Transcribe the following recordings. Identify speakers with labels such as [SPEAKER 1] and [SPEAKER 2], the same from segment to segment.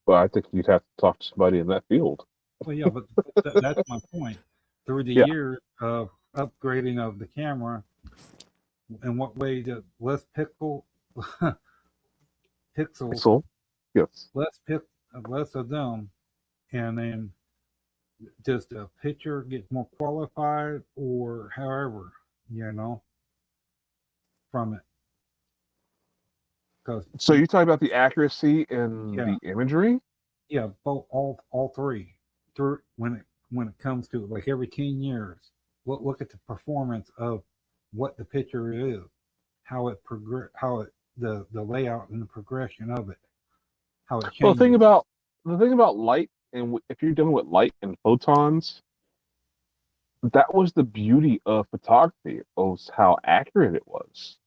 [SPEAKER 1] But I think you'd have to talk to somebody in that field.
[SPEAKER 2] Well, yeah, but that's my point. Through the
[SPEAKER 1] Yeah.
[SPEAKER 2] years of upgrading of the camera, in what way the less pixels,
[SPEAKER 1] Pixel. Yes.
[SPEAKER 2] less pic, less of them, and then does the picture get more qualified or however, you know, from it? Because
[SPEAKER 1] So you're talking about the accuracy in
[SPEAKER 2] yeah,
[SPEAKER 1] the imagery?
[SPEAKER 2] yeah, both all three. Through when it comes to like every 10 years, look at the performance of what the picture is, how it the layout and the progression of it, how it
[SPEAKER 1] Well,
[SPEAKER 2] changes.
[SPEAKER 1] the thing about light, and if you're dealing with light and photons, that was the beauty of photography, was how accurate it was.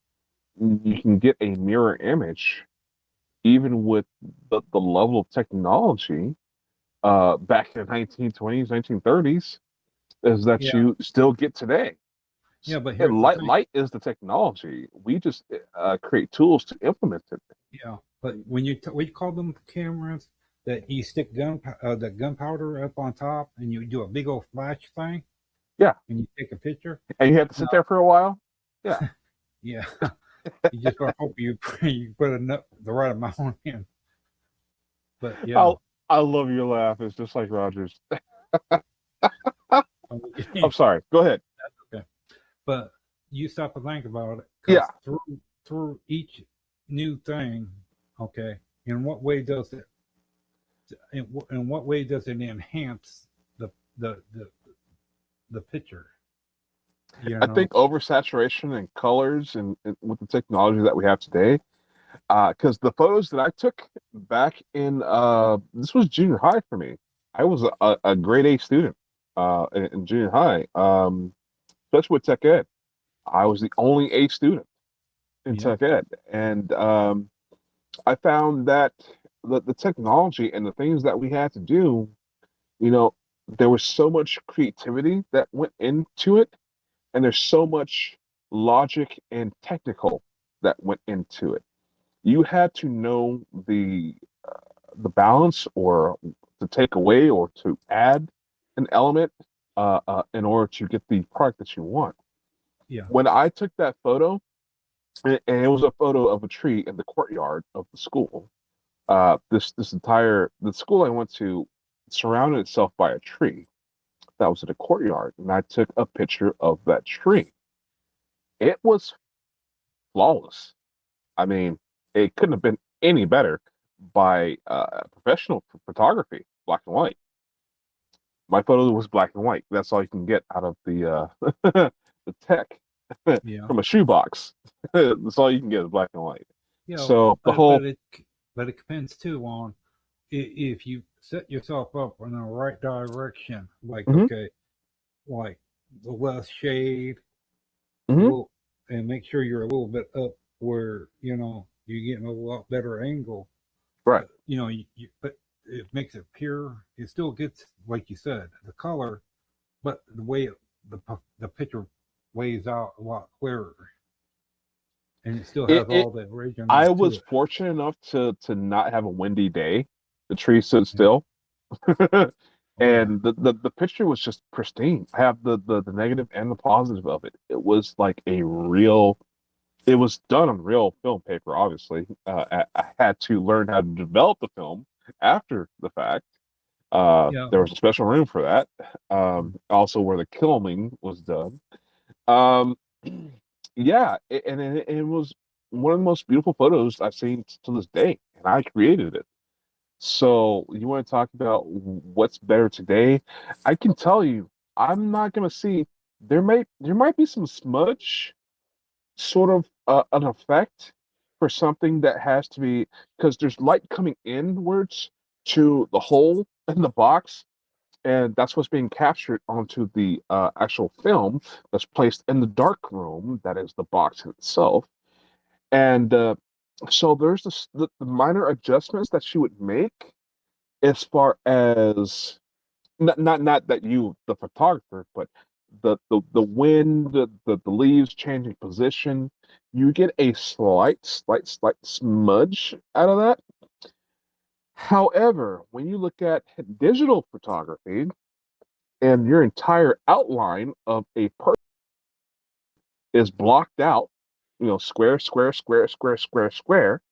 [SPEAKER 1] You can get a mirror image, even with the level of technology back in the 1920s, 1930s, is that
[SPEAKER 2] Yeah,
[SPEAKER 1] you still get today.
[SPEAKER 2] yeah, but here's
[SPEAKER 1] And
[SPEAKER 2] the thing.
[SPEAKER 1] light is the technology. We just create tools to implement it.
[SPEAKER 2] Yeah, but when we call them cameras that you stick the gunpowder up on top and you do a big old flash thing
[SPEAKER 1] Yeah,
[SPEAKER 2] and you take a picture.
[SPEAKER 1] and you have to
[SPEAKER 2] No,
[SPEAKER 1] sit there for a while. Yeah,
[SPEAKER 2] yeah, you just gotta hope you put enough the right amount in. But yeah,
[SPEAKER 1] I I love your laugh. It's just like Rogers. I'm
[SPEAKER 2] okay.
[SPEAKER 1] sorry. Go ahead.
[SPEAKER 2] But you stop and think about it,
[SPEAKER 1] Yeah,
[SPEAKER 2] because through each new thing, okay, in what way does it in what way does it enhance the the the, the picture? You
[SPEAKER 1] I
[SPEAKER 2] know,
[SPEAKER 1] think oversaturation and colors and with the technology that we have today, because the photos that I took back in this was junior high for me. I was a grade A student in junior high, especially with tech ed. I was the only A student in
[SPEAKER 2] yeah,
[SPEAKER 1] tech ed, and I found that the technology and the things that we had to do, you know, there was so much creativity that went into it, and there's so much logic and technical that went into it. You had to know the balance, or to take away or to add an element in order to get the product that you want.
[SPEAKER 2] yeah,
[SPEAKER 1] When I took that photo, and it was a photo of a tree in the courtyard of the school. This entire the school I went to surrounded itself by a tree that was in a courtyard, and I took a picture of that tree. It was flawless. I mean, it couldn't have been any better by professional photography, black and white. My photo was black and white. That's all you can get out of the the tech
[SPEAKER 2] yeah,
[SPEAKER 1] from a shoebox. That's all you can get is black and white.
[SPEAKER 2] yeah.
[SPEAKER 1] So the
[SPEAKER 2] But
[SPEAKER 1] whole
[SPEAKER 2] it depends too on if you set yourself up in the right direction. Like
[SPEAKER 1] mhm,
[SPEAKER 2] okay, like the less shade, a
[SPEAKER 1] mhm,
[SPEAKER 2] little, and make sure you're a little bit up where you're getting a lot better angle.
[SPEAKER 1] right.
[SPEAKER 2] But it makes it pure. It still gets, like you said, the color, but the way the picture lays out a lot clearer, and it still
[SPEAKER 1] It,
[SPEAKER 2] has
[SPEAKER 1] it
[SPEAKER 2] all the
[SPEAKER 1] I
[SPEAKER 2] original to
[SPEAKER 1] was
[SPEAKER 2] it.
[SPEAKER 1] fortunate enough to not have a windy day. The tree stood
[SPEAKER 2] Yeah.
[SPEAKER 1] still.
[SPEAKER 2] Oh yeah.
[SPEAKER 1] And the picture was just pristine. I have the negative and the positive of it. It was like a real, it was done on real film paper, obviously. I had to learn how to develop the film after the fact.
[SPEAKER 2] Yeah.
[SPEAKER 1] There was a special room for that. Also where the killing was done. Um, yeah, it was one of the most beautiful photos I've seen to this day, and I created it. So you want to talk about what's better today? I can tell you, I'm not gonna see. There might be some smudge, sort of an effect for something that has to be, because there's light coming inwards to the hole in the box, and that's what's being captured onto the actual film that's placed in the dark room that is the box itself. And so there's the minor adjustments that she would make as far as not that you the photographer, but the wind, the leaves changing position, you get a slight smudge out of that. However, when you look at digital photography and your entire outline of a person is blocked out, square, square, square, square, square, square,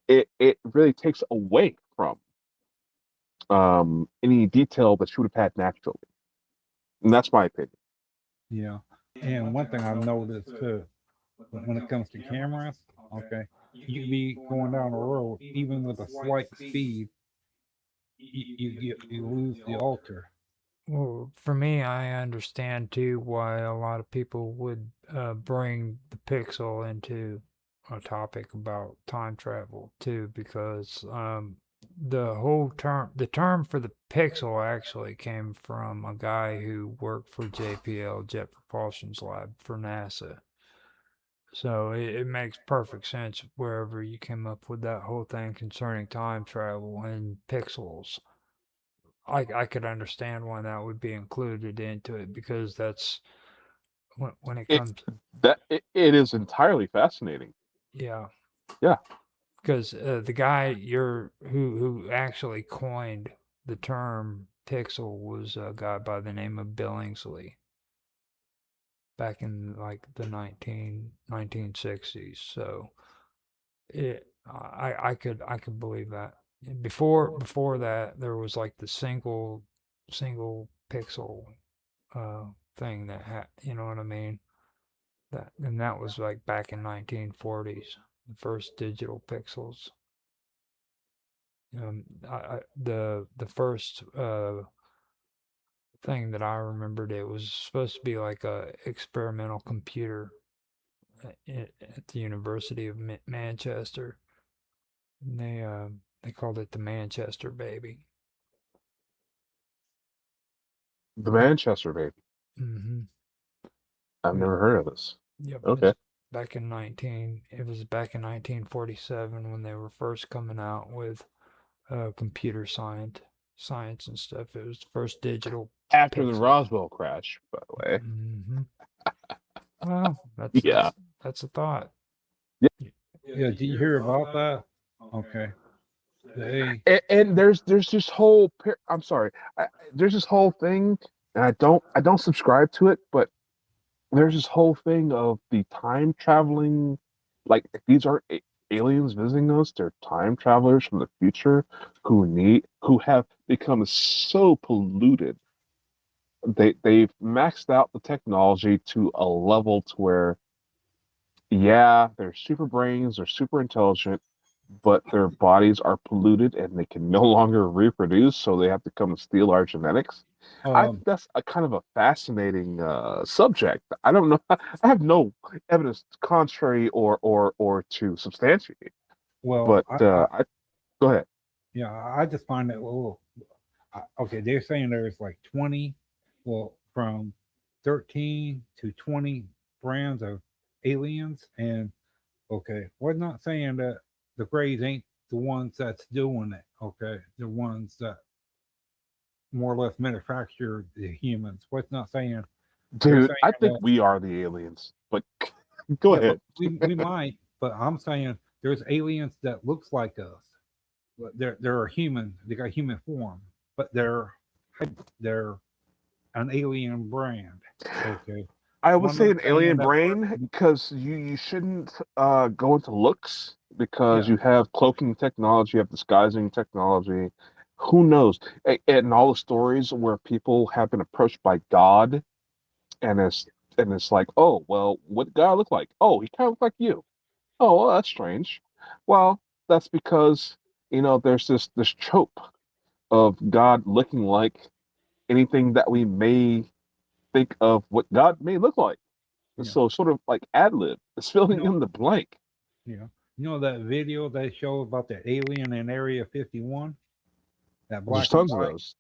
[SPEAKER 1] it really takes away from any detail that you would have had naturally. And that's my opinion.
[SPEAKER 2] Yeah. And one thing I've noticed too, when it comes to cameras, okay, you be going down the road, even with a slight speed, you lose the alter.
[SPEAKER 3] Well, for me, I understand too why a lot of people would bring the pixel into a topic about time travel too, because the term for the pixel actually came from a guy who worked for JPL, Jet Propulsion's lab for NASA. So it makes perfect sense wherever you came up with that whole thing concerning time travel and pixels. I could understand why that would be included into it because that's when it
[SPEAKER 1] It
[SPEAKER 3] comes,
[SPEAKER 1] it is entirely fascinating.
[SPEAKER 3] yeah,
[SPEAKER 1] Yeah,
[SPEAKER 3] because the guy who actually coined the term pixel was a guy by the name of Billingsley back in like the 1960s. So I could believe that. Before that, there was like the single pixel uh thing that had, you know what I mean? That was like back in 1940s, the first digital pixels. The first thing that I remembered, it was supposed to be like a experimental computer at the University of Manchester, and they called it the Manchester Baby.
[SPEAKER 1] the Manchester baby.
[SPEAKER 3] Mm-hmm.
[SPEAKER 1] I've never heard of this.
[SPEAKER 3] Yep,
[SPEAKER 1] Okay.
[SPEAKER 3] it's back in 19. It was back in 1947 when they were first coming out with computer science and stuff. It was the first digital
[SPEAKER 1] After the
[SPEAKER 3] pixel.
[SPEAKER 1] Roswell crash, by the way.
[SPEAKER 3] Hmm. Well, that's
[SPEAKER 1] Yeah.
[SPEAKER 3] that's that's a thought.
[SPEAKER 1] Yeah.
[SPEAKER 2] Yeah, did you hear about that? Okay. They,
[SPEAKER 1] And there's this whole I'm sorry. There's this whole thing, and I don't subscribe to it, but there's this whole thing of the time traveling, like if these are aliens visiting us, they're time travelers from the future who have become so polluted. They've maxed out the technology to a level to where, yeah, they're super brains, they're super intelligent, but their bodies are polluted and they can no longer reproduce, so they have to come and steal our genetics. I
[SPEAKER 2] um,
[SPEAKER 1] think that's a kind of a fascinating subject. I don't know. I have no evidence contrary or to substantiate.
[SPEAKER 2] well,
[SPEAKER 1] But I go ahead.
[SPEAKER 2] yeah, I just find it a little. Okay, they're saying there's like 20, well, from 13 to 20 brands of aliens, and okay, we're not saying that the Greys ain't the ones that's doing it. Okay, the ones that more or less manufacture the humans. We're not saying they're
[SPEAKER 1] Dude,
[SPEAKER 2] saying
[SPEAKER 1] I think
[SPEAKER 2] that.
[SPEAKER 1] we are the aliens. But go
[SPEAKER 2] Yeah, but
[SPEAKER 1] ahead.
[SPEAKER 2] we might. But I'm saying there's aliens that looks like us. But they're human. They got human form, but they're an alien brand. Okay,
[SPEAKER 1] I would
[SPEAKER 2] one
[SPEAKER 1] say
[SPEAKER 2] of them
[SPEAKER 1] an
[SPEAKER 2] saying
[SPEAKER 1] alien
[SPEAKER 2] that
[SPEAKER 1] brain because you shouldn't go into looks because
[SPEAKER 2] yeah,
[SPEAKER 1] you have cloaking technology, you have disguising technology. Who knows? And all the stories where people have been approached by God and it's like, oh well, what did God look like? Oh, he kind of looked like you. Oh, well, that's strange. Well, that's because there's this trope of God looking like anything that we may think of what God may look like.
[SPEAKER 2] yeah,
[SPEAKER 1] So sort of like ad lib. It's
[SPEAKER 2] you
[SPEAKER 1] filling
[SPEAKER 2] know,
[SPEAKER 1] in the blank.
[SPEAKER 2] yeah. You know that video they show about the alien in Area 51, that
[SPEAKER 1] There's
[SPEAKER 2] black and
[SPEAKER 1] tons of
[SPEAKER 2] white.
[SPEAKER 1] those.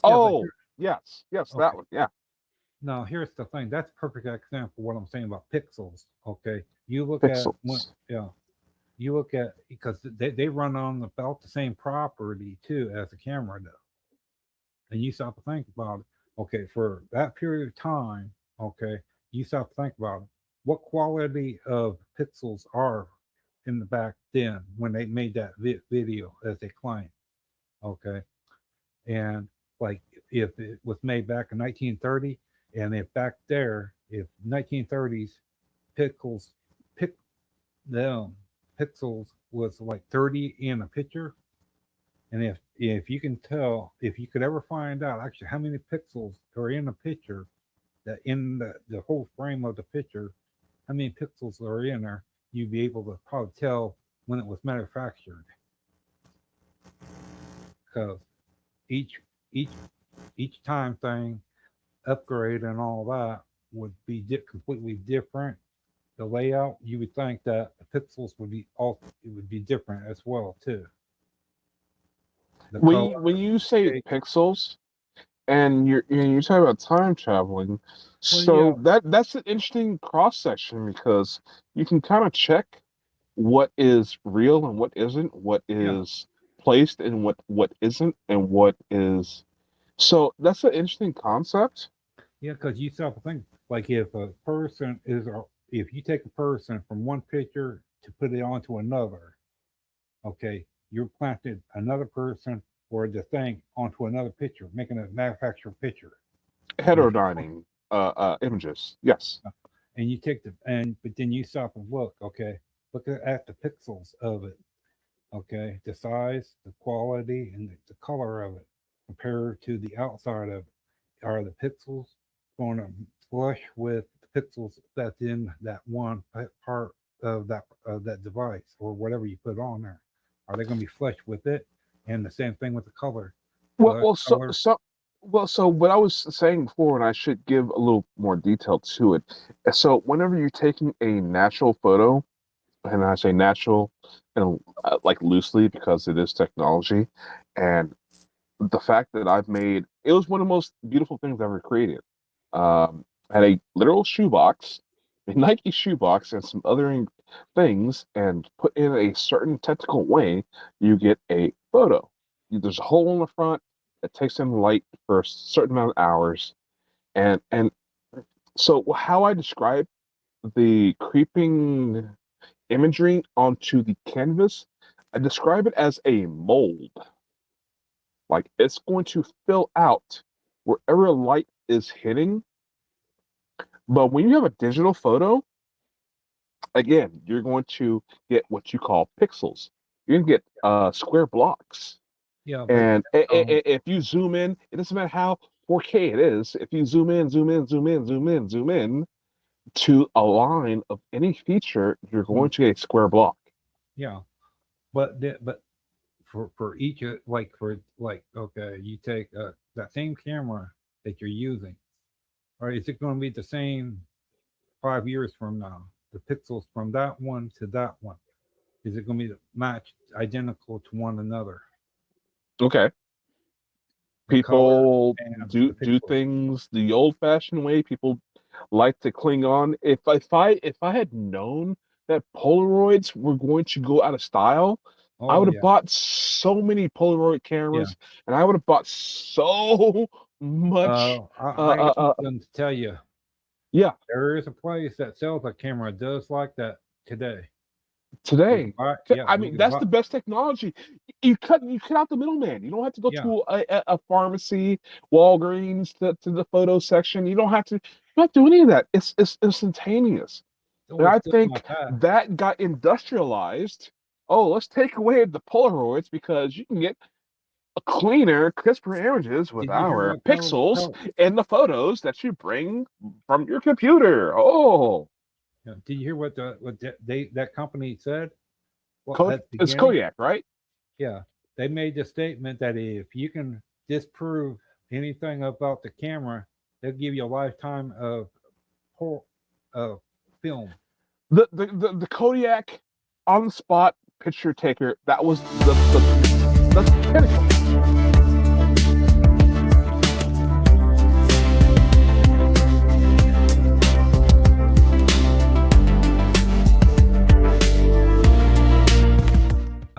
[SPEAKER 2] Yeah, but
[SPEAKER 1] Oh,
[SPEAKER 2] here,
[SPEAKER 1] yes, that
[SPEAKER 2] okay.
[SPEAKER 1] one. Yeah,
[SPEAKER 2] Now here's the thing. That's a perfect example of what I'm saying about pixels. Okay, you look at when,
[SPEAKER 1] pixels.
[SPEAKER 2] yeah, you look at because they run on about the same property too as the camera does, and you stop to think about it. Okay, for that period of time, okay, you stop to think about it. What quality of pixels are? in the back then when they made that video, as they claim. Okay, and like if it was made back in 1930, and if back there, if 1930s pixels, pic them pixels was like 30 in a picture, and if you can tell, if you could ever find out actually how many pixels are in a picture, that in the whole frame of the picture, how many pixels are in there, you'd be able to probably tell when it was manufactured, because each each each time thing upgrade and all that would be completely different. The layout, you would think that the pixels would be all, it would be different as well too. The
[SPEAKER 1] When
[SPEAKER 2] color,
[SPEAKER 1] you say
[SPEAKER 2] shape.
[SPEAKER 1] pixels, and you're talking about time traveling,
[SPEAKER 2] Well, yeah,
[SPEAKER 1] so that's an interesting cross section because you can kind of check what is real and what isn't, what
[SPEAKER 2] yeah,
[SPEAKER 1] is placed and what isn't, and what is. So that's an interesting concept.
[SPEAKER 2] yeah. Because you stop to think, like if a person is, if you take a person from one picture to put it onto another, okay, you're planted another person or the thing onto another picture, making a manufactured picture. And if you
[SPEAKER 1] Heterodyning images, yes.
[SPEAKER 2] and you take the, and but then you stop and look, okay, look at the pixels of it, okay, the size, the quality, and the color of it compared to the outside of it. Are the pixels going to flush with the pixels that's in that one part of that device or whatever you put on there? Are they going to be flush with it? And the same thing with the color.
[SPEAKER 1] Well,
[SPEAKER 2] Will that
[SPEAKER 1] well,
[SPEAKER 2] color?
[SPEAKER 1] so what I was saying before, and I should give a little more detail to it. So, whenever you're taking a natural photo, and I say natural, and like loosely because it is technology, and the fact that I've made it was one of the most beautiful things I've ever created. Had a literal shoebox, a Nike shoebox, and some other things, and put in a certain technical way, you get a photo. There's a hole in the front that takes in light for a certain amount of hours, and so how I describe the creeping imagery onto the canvas, I describe it as a mold. Like it's going to fill out wherever light is hitting. But when you have a digital photo, again, you're going to get what you call pixels. You're going to get square blocks.
[SPEAKER 2] Yeah, but
[SPEAKER 1] And if you zoom in, it doesn't matter how 4K it is. If you zoom in, zoom in, zoom in, zoom in, zoom in to a line of any feature, you're
[SPEAKER 2] mm,
[SPEAKER 1] going to get a square block.
[SPEAKER 2] yeah, but for each like for like okay, you take that same camera that you're using, or is it going to be the same 5 years from now? The pixels from that one to that one, is it going to be matched identical to one another?
[SPEAKER 1] Okay.
[SPEAKER 2] The color
[SPEAKER 1] People
[SPEAKER 2] and
[SPEAKER 1] do
[SPEAKER 2] the pixels.
[SPEAKER 1] things the old-fashioned way. People like to cling on. If I had known that Polaroids were going to go out of style, I
[SPEAKER 2] Oh
[SPEAKER 1] would have
[SPEAKER 2] yeah,
[SPEAKER 1] bought so many Polaroid
[SPEAKER 2] yeah.
[SPEAKER 1] cameras, and I would have bought so much.
[SPEAKER 2] I got something to tell you.
[SPEAKER 1] Yeah,
[SPEAKER 2] There is a place that sells a camera just like that today. You can
[SPEAKER 1] today.
[SPEAKER 2] buy, yeah,
[SPEAKER 1] I
[SPEAKER 2] you
[SPEAKER 1] mean,
[SPEAKER 2] can
[SPEAKER 1] that's
[SPEAKER 2] buy,
[SPEAKER 1] the best technology. You cut out the middleman. You don't have to go
[SPEAKER 2] yeah.
[SPEAKER 1] to a pharmacy, Walgreens, to the photo section. You don't have to. You don't have to do any of that. It's instantaneous. And
[SPEAKER 2] Oh,
[SPEAKER 1] I
[SPEAKER 2] it's just
[SPEAKER 1] think
[SPEAKER 2] not that.
[SPEAKER 1] that got industrialized. Oh, let's take away the Polaroids because you can get a cleaner, crisper images with
[SPEAKER 2] Did you hear
[SPEAKER 1] our
[SPEAKER 2] what
[SPEAKER 1] pixels in the photos that you bring from your computer. Oh,
[SPEAKER 2] yeah, did you hear what that company said? Well, at the
[SPEAKER 1] It's
[SPEAKER 2] beginning,
[SPEAKER 1] Kodiak, right?
[SPEAKER 2] yeah, they made the statement that if you can disprove anything about the camera, they'll give you a lifetime of por- of film.
[SPEAKER 1] The Kodiak on the spot picture taker, that was the pinnacle.